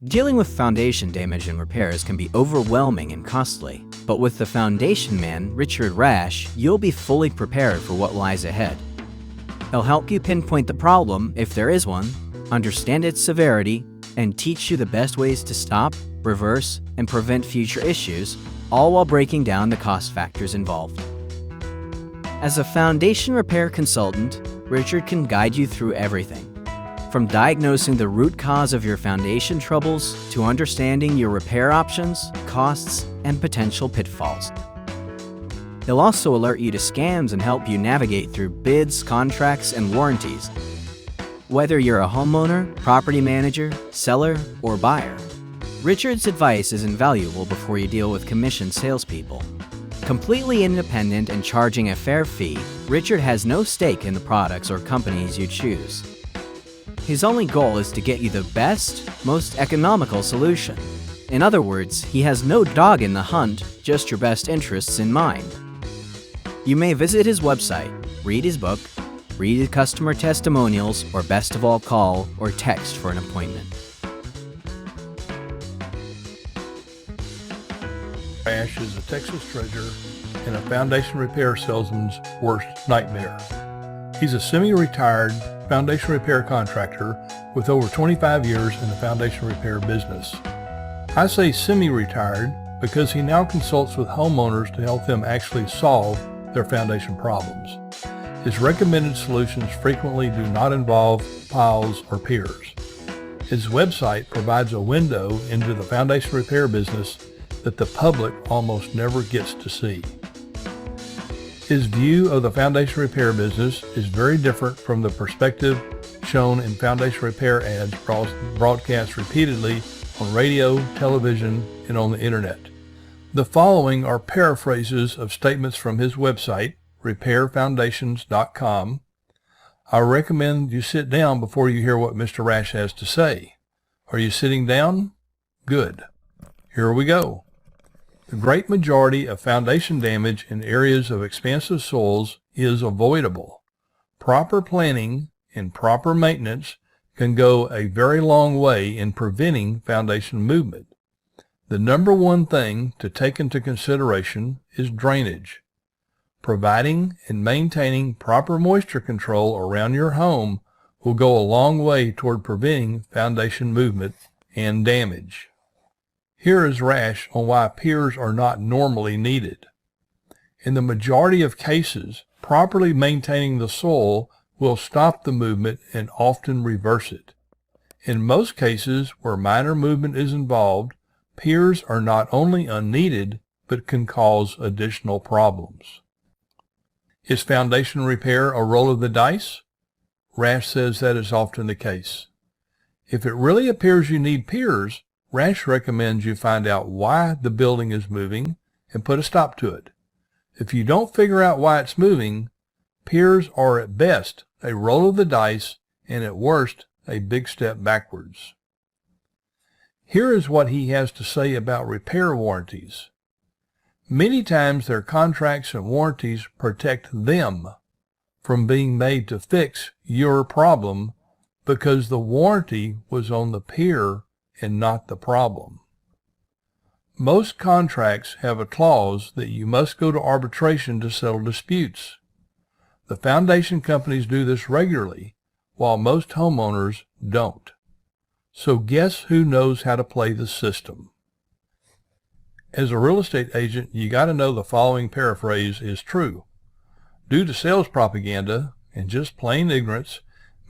Dealing with foundation damage and repairs can be overwhelming and costly, but with the foundation man, Richard Rash, you'll be fully prepared for what lies ahead. He'll help you pinpoint the problem, if there is one, understand its severity, and teach you the best ways to stop, reverse, and prevent future issues, all while breaking down the cost factors involved. As a foundation repair consultant, Richard can guide you through everything, from diagnosing the root cause of your foundation troubles to understanding your repair options, costs, and potential pitfalls. He'll also alert you to scams and help you navigate through bids, contracts, and warranties. Whether you're a homeowner, property manager, seller, or buyer, Richard's advice is invaluable before you deal with commissioned salespeople. Completely independent and charging a fair fee, Richard has no stake in the products or companies you choose. His only goal is to get you the best, most economical solution. In other words, he has no dog in the hunt, just your best interests in mind. You may visit his website, read his book, read his customer testimonials, or best of all, call or text for an appointment. Rash is a Texas treasure and a foundation repair salesman's worst nightmare. He's a semi-retired foundation repair contractor with over 25 years in the foundation repair business. I say semi-retired because he now consults with homeowners to help them actually solve their foundation problems. His recommended solutions frequently do not involve piles or piers. His website provides a window into the foundation repair business that the public almost never gets to see. His view of the foundation repair business is very different from the perspective shown in foundation repair ads broadcast repeatedly on radio, television, and on the internet. The following are paraphrases of statements from his website, repairfoundations.com. I recommend you sit down before you hear what Mr. Rash has to say. Are you sitting down? Good. Here we go. The great majority of foundation damage in areas of expansive soils is avoidable. Proper planning and proper maintenance can go a very long way in preventing foundation movement. The number one thing to take into consideration is drainage. Providing and maintaining proper moisture control around your home will go a long way toward preventing foundation movement and damage. Here is Rash on why piers are not normally needed. In the majority of cases, properly maintaining the soil will stop the movement and often reverse it. In most cases where minor movement is involved, piers are not only unneeded, but can cause additional problems. Is foundation repair a roll of the dice? Rash says that is often the case. If it really appears you need piers, Rash recommends you find out why the building is moving and put a stop to it. If you don't figure out why it's moving, piers are at best a roll of the dice and at worst a big step backwards. Here is what he has to say about repair warranties. Many times their contracts and warranties protect them from being made to fix your problem because the warranty was on the pier and not the problem. Most contracts have a clause that you must go to arbitration to settle disputes. The foundation companies do this regularly, while most homeowners don't. So guess who knows how to play the system? As a real estate agent, you got to know the following paraphrase is true. Due to sales propaganda and just plain ignorance,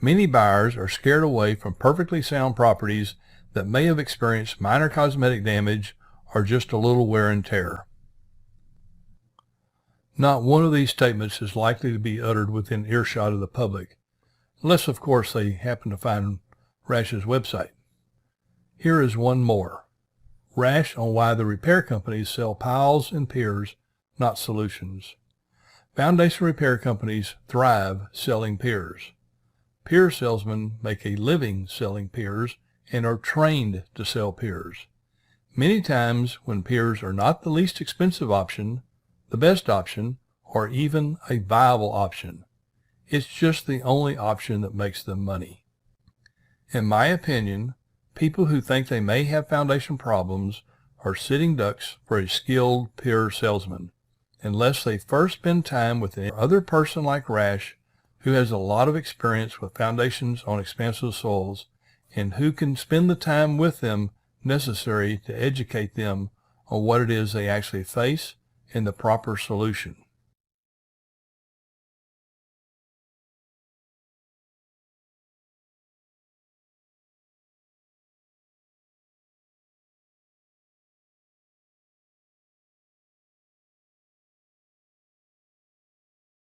many buyers are scared away from perfectly sound properties that may have experienced minor cosmetic damage or just a little wear and tear. Not one of these statements is likely to be uttered within earshot of the public, unless of course they happen to find Rash's website. Here is one more. Rash on why the repair companies sell piles and piers, not solutions. Foundation repair companies thrive selling piers. Pier salesmen make a living selling piers and are trained to sell piers. Many times when piers are not the least expensive option, the best option, or even a viable option, it's just the only option that makes them money. In my opinion, People who think they may have foundation problems are sitting ducks for a skilled peer salesman, unless they first spend time with another person like Rash, who has a lot of experience with foundations on expansive soils, and who can spend the time with them necessary to educate them on what it is they actually face and the proper solution.